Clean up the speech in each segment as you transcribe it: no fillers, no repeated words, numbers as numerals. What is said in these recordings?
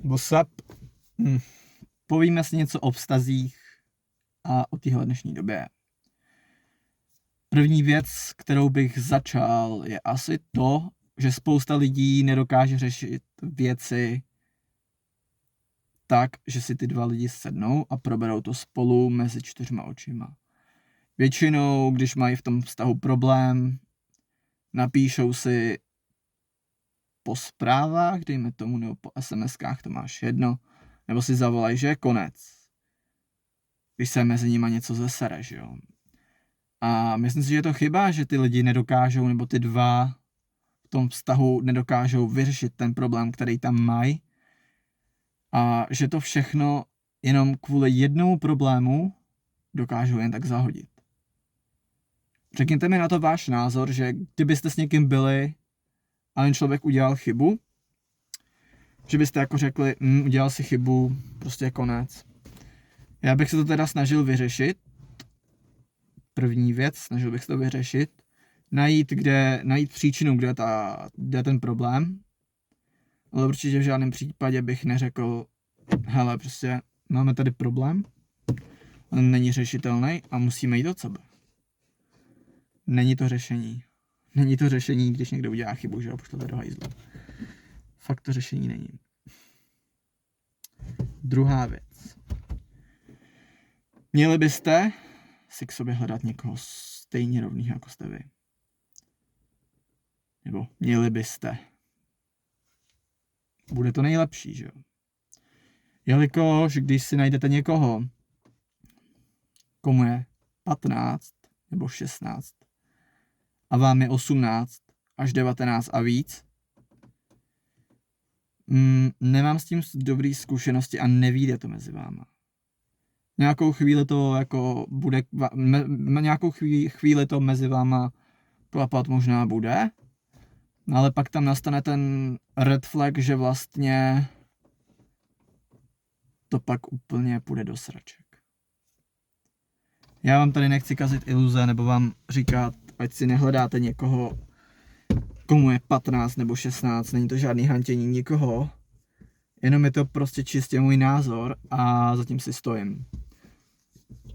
What's up? Povíme si něco o vztazích a o téhle dnešní době. První věc, kterou bych začal, je asi to, že spousta lidí nedokáže řešit věci tak, že si ty dva lidi sednou a proberou to spolu mezi 4 očima. Většinou, když mají v tom vztahu problém, napíšou si po zprávách, dejme tomu, nebo po SMS-kách, to máš jedno, nebo si zavolají, že je konec, když se mezi nima něco zesere, že jo. A myslím si, že je to chyba, že ty lidi nedokážou, nebo ty dva v tom vztahu nedokážou vyřešit ten problém, který tam mají. A že to všechno jenom kvůli jednomu problému dokážou jen tak zahodit. Řekněte mi na to váš názor, že kdybyste s někým byli a ten člověk udělal chybu, že byste jako řekli, udělal si chybu, prostě je konec. Já bych se to teda snažil vyřešit. První věc, snažil bych se to vyřešit. Najít příčinu, kde je ten problém. Ale určitě v žádném případě bych neřekl, hele, prostě máme tady problém, on není řešitelný a musíme jít od sebe. Není to řešení. Není to řešení, když někdo udělá chybu, že ho pošlete do hajzlu. Fakt to řešení není. Druhá věc. Měli byste si k sobě hledat někoho stejně rovného, jako jste vy. Nebo měli byste. Bude to nejlepší, že jo? Jelikož, když si najdete někoho, komu je 15 nebo 16 a vám je 18 až 19 a víc, nemám s tím dobrý zkušenosti a nevíde to mezi váma. Nějakou chvíli to jako bude, nějakou chvíli to mezi váma klapat možná bude, ale pak tam nastane ten red flag, že vlastně to pak úplně půjde do sraček. Já vám tady nechci kazit iluze, nebo vám říkat, ať si nehledáte někoho, komu je 15 nebo 16, není to žádný hantění nikoho, jenom je to prostě čistě můj názor a zatím si stojím.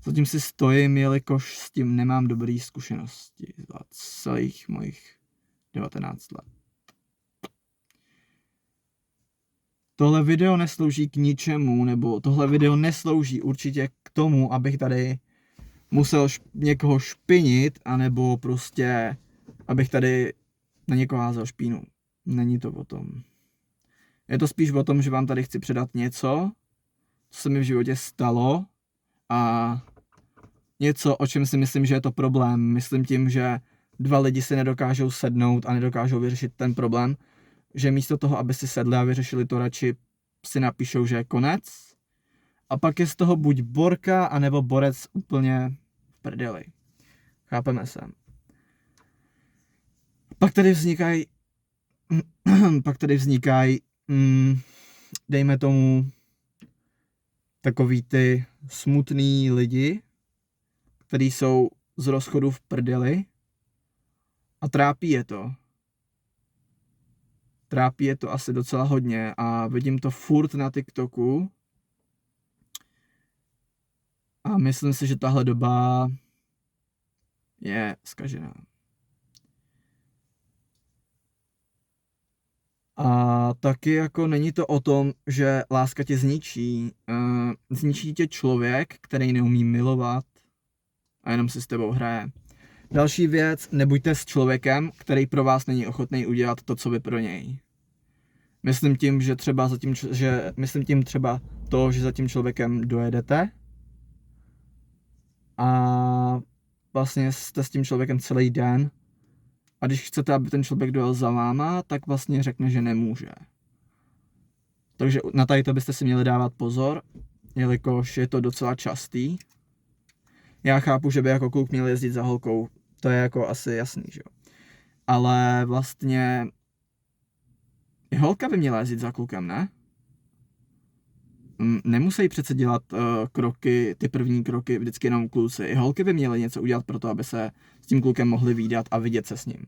Zatím si stojím, jelikož s tím nemám dobré zkušenosti za celých mojich 19 let. Tohle video neslouží k ničemu, nebo tohle video neslouží určitě k tomu, abych tady musel někoho špinit, anebo prostě, abych tady na někoho házel špínu. Není to o tom. Je to spíš o tom, že vám tady chci předat něco, co se mi v životě stalo a něco, o čem si myslím, že je to problém. Myslím tím, že dva lidi si nedokážou sednout a nedokážou vyřešit ten problém, že místo toho, aby si sedli a vyřešili to, radši si napíšou, že je konec a pak je z toho buď borka, anebo borec úplně v prdeli. Chápeme se. Pak tady vznikají dejme tomu takový ty smutný lidi, kteří jsou z rozchodu v prdeli a trápí je to. Trápí je to asi docela hodně a vidím to furt na TikToku a myslím si, že tahle doba je zkažená. A taky jako není to o tom, že láska tě zničí. Zničí tě člověk, který neumí milovat a jenom si s tebou hraje. Další věc, nebuďte s člověkem, který pro vás není ochotný udělat to, co vy pro něj. Myslím tím třeba to, že za tím člověkem dojedete a vlastně jste s tím člověkem celý den a když chcete, aby ten člověk dojel za váma, tak vlastně řekne, že nemůže. Takže na tady to byste si měli dávat pozor, jelikož je to docela častý. Já chápu, že by jako kluk měl jezdit za holkou, to je jako asi jasný, že jo. Ale vlastně i holka by měla jezdit za klukem, ne? Nemusí přece dělat ty první kroky vždycky jenom kluci. I holky by měly něco udělat pro to, aby se s tím klukem mohli vídat a vidět se s ním.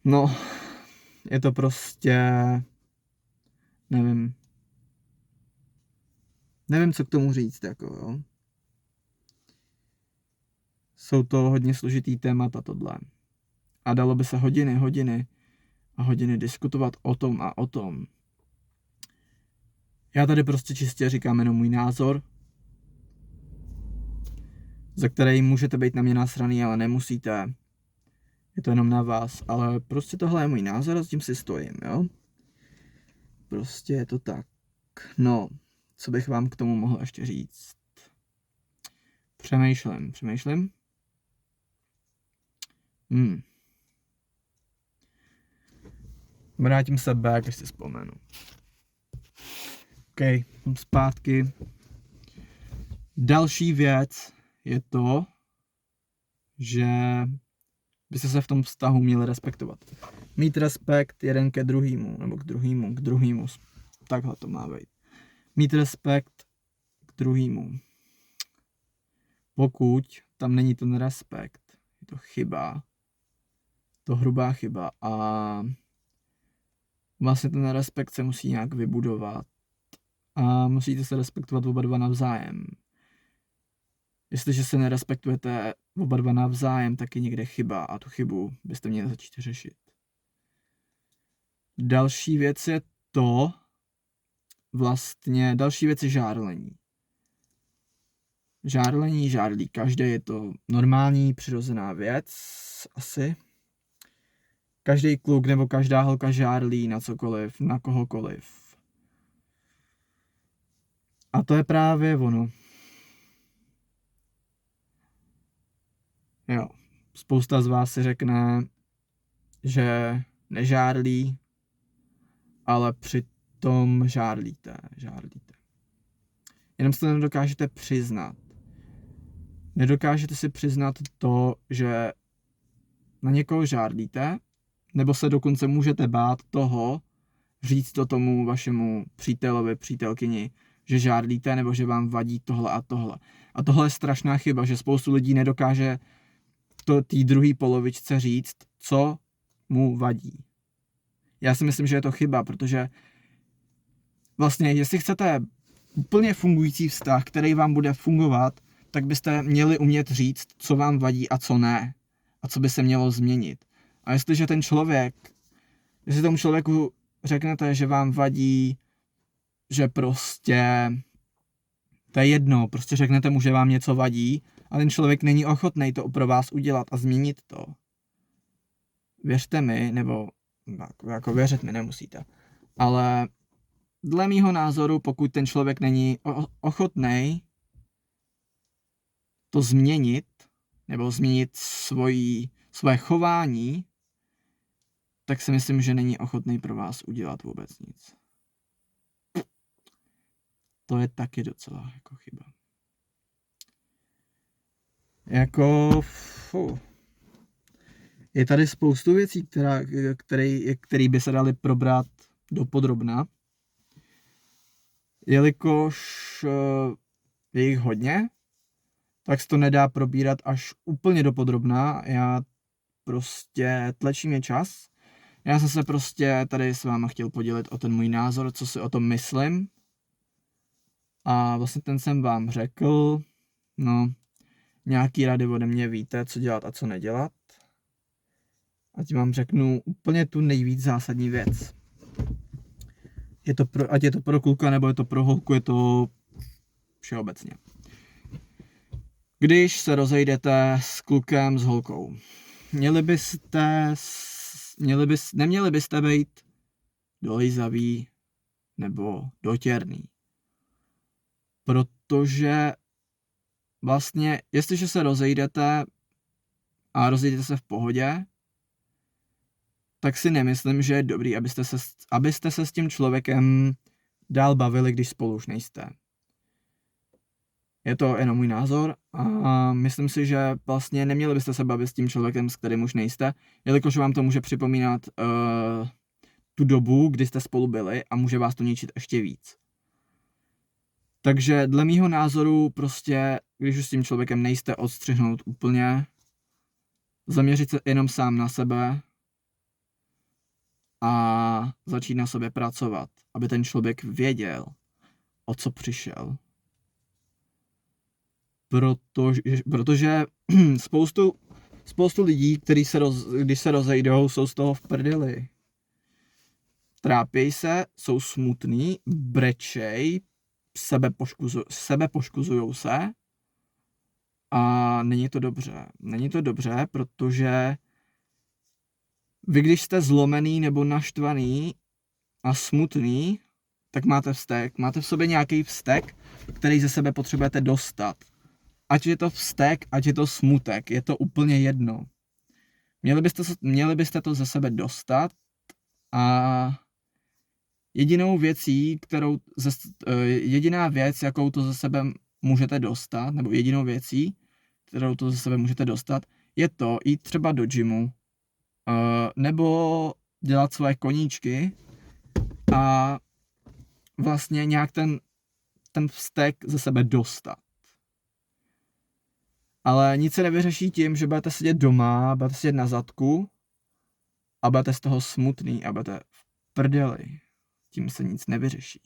No, je to prostě nevím, co k tomu říct, jako jo. Jsou to hodně složitý témata tohle. A dalo by se hodiny a hodiny diskutovat o tom a o tom. Já tady prostě čistě říkám jenom můj názor, za který můžete být na mě nasraný, ale nemusíte. Je to jenom na vás, ale prostě tohle je můj názor a s tím si stojím, jo. Prostě je to tak. No, co bych vám k tomu mohl ještě říct? Přemýšlím. Vrátím se back, když si vzpomenu. OK, zpátky. Další věc je to, že byste se v tom vztahu měli respektovat. Mít respekt jeden ke druhému, nebo k druhému. Takhle to má být. Mít respekt k druhému. Pokud tam není ten respekt, je to chyba. To hrubá chyba a vlastně ten respekt se musí nějak vybudovat a musíte se respektovat oba dva navzájem. Jestliže se nerespektujete oba dva navzájem, tak je někde chyba a tu chybu byste měli začít řešit. Další věc je žárlení. Žárlí každý, je to normální, přirozená věc, asi. Každý kluk nebo každá holka žárlí na cokoliv, na kohokoliv. A to je právě ono. Jo, spousta z vás si řekne, že nežárlí, ale přitom žárlíte. Jenom si to nedokážete přiznat. Nedokážete si přiznat to, že na někoho žárlíte, nebo se dokonce můžete bát toho, říct to tomu vašemu přítelovi, přítelkyni, že žárlíte, nebo že vám vadí tohle a tohle. A tohle je strašná chyba, že spoustu lidí nedokáže to té druhé polovičce říct, co mu vadí. Já si myslím, že je to chyba, protože vlastně, jestli chcete úplně fungující vztah, který vám bude fungovat, tak byste měli umět říct, co vám vadí a co ne. A co by se mělo změnit. A jestli tomu člověku řeknete, že vám vadí, že prostě to je jedno, prostě řeknete mu, že vám něco vadí, a ten člověk není ochotný to pro vás udělat a změnit to. Věřte mi, nebo jako věřit mi nemusíte. Ale dle mýho názoru, pokud ten člověk není ochotný to změnit, nebo změnit svoje chování, tak si myslím, že není ochotný pro vás udělat vůbec nic. To je taky docela jako chyba. Je tady spoustu věcí, které by se daly probrat dopodrobna, jelikož je jich hodně, tak se to nedá probírat až úplně dopodrobna. Já prostě tlačí mě čas. Já jsem se prostě tady s váma chtěl podělit o ten můj názor, co si o tom myslím. A vlastně ten jsem vám řekl, nějaký rady ode mě víte, co dělat a co nedělat. A tím vám řeknu úplně tu nejvíc zásadní věc. Ať je to pro kluka nebo je to pro holku, je to všeobecně. Když se rozejdete s klukem, s holkou, neměli byste být dolízavý nebo dotěrný. Protože vlastně, jestliže se rozejdete a rozejdete se v pohodě, tak si nemyslím, že je dobrý, abyste se s tím člověkem dál bavili, když spolu už nejste. Je to jenom můj názor a myslím si, že vlastně neměli byste se bavit s tím člověkem, s kterým už nejste, jelikož vám to může připomínat tu dobu, kdy jste spolu byli a může vás to ničit ještě víc. Takže dle mýho názoru prostě, když už s tím člověkem nejste, odstřihnout úplně, zaměřit se jenom sám na sebe a začít na sobě pracovat, aby ten člověk věděl, o co přišel. protože spoustu lidí, když se rozejdou, jsou z toho v prdeli. Trápějí se, jsou smutný, brečej, sebepoškuzujou se a není to dobře. Není to dobře, protože vy, když jste zlomený nebo naštvaný a smutný, tak máte vztek. Máte v sobě nějaký vztek, který ze sebe potřebujete dostat. Ať je to vztek, ať je to smutek, je to úplně jedno. Měli byste to ze sebe dostat a jediná věc, jakou to ze sebe můžete dostat, nebo jedinou věcí, kterou to ze sebe můžete dostat, je to jít třeba do gymu, nebo dělat svoje koníčky a vlastně nějak ten vztek ze sebe dostat. Ale nic se nevyřeší tím, že budete sedět doma, budete sedět na zadku a budete z toho smutný a budete v prdeli. Tím se nic nevyřeší.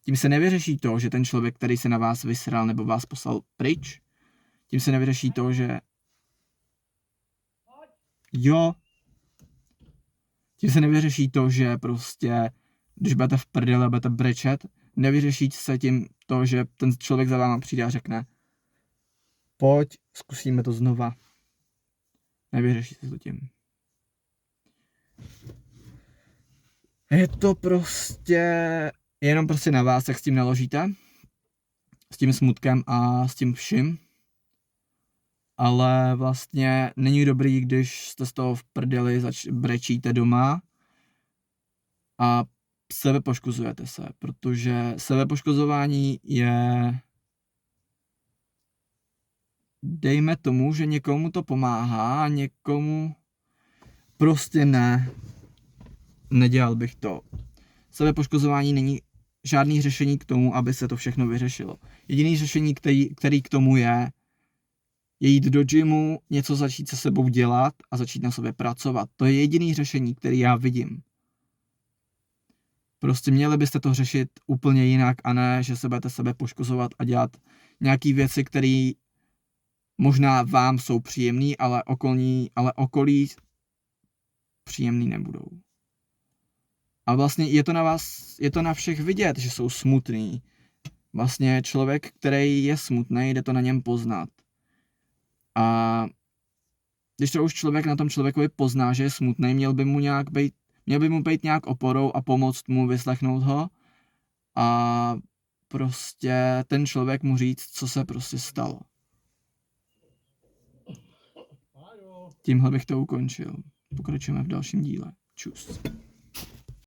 Tím se nevyřeší to, že ten člověk, který se na vás vysral nebo vás poslal pryč, tím se nevyřeší to, že tím se nevyřeší to, že prostě, když budete v prdeli a budete brečet, nevyřeší se tím to, že ten člověk za váma přijde a řekne pojď, zkusíme to znova. Nevyřeší se to tím. Je to prostě jenom prostě na vás, jak s tím naložíte. S tím smutkem a s tím vším. Ale vlastně není dobrý, když jste z toho v prdeli brečíte doma a sebepoškozujete se, protože sebepoškozování je, dejme tomu, že někomu to pomáhá a někomu prostě ne. Nedělal bych to. Sebepoškozování není žádný řešení k tomu, aby se to všechno vyřešilo. Jediný řešení, který k tomu je jít do gymu, něco začít se sebou dělat a začít na sobě pracovat. To je jediný řešení, který já vidím. Prostě měli byste to řešit úplně jinak a ne, že se budete sebe poškozovat a dělat nějaký věci, které možná vám jsou příjemný, ale okolí příjemný nebudou. A vlastně je to na vás, je to na všech vidět, že jsou smutný. Vlastně člověk, který je smutný, jde to na něm poznat. A když to už člověk na tom člověkovi pozná, že je smutný, měl by mu být nějak oporou a pomoct mu vyslechnout ho a prostě ten člověk mu říct, co se prostě stalo. Tímhle bych to ukončil. Pokračujeme v dalším díle. Čus.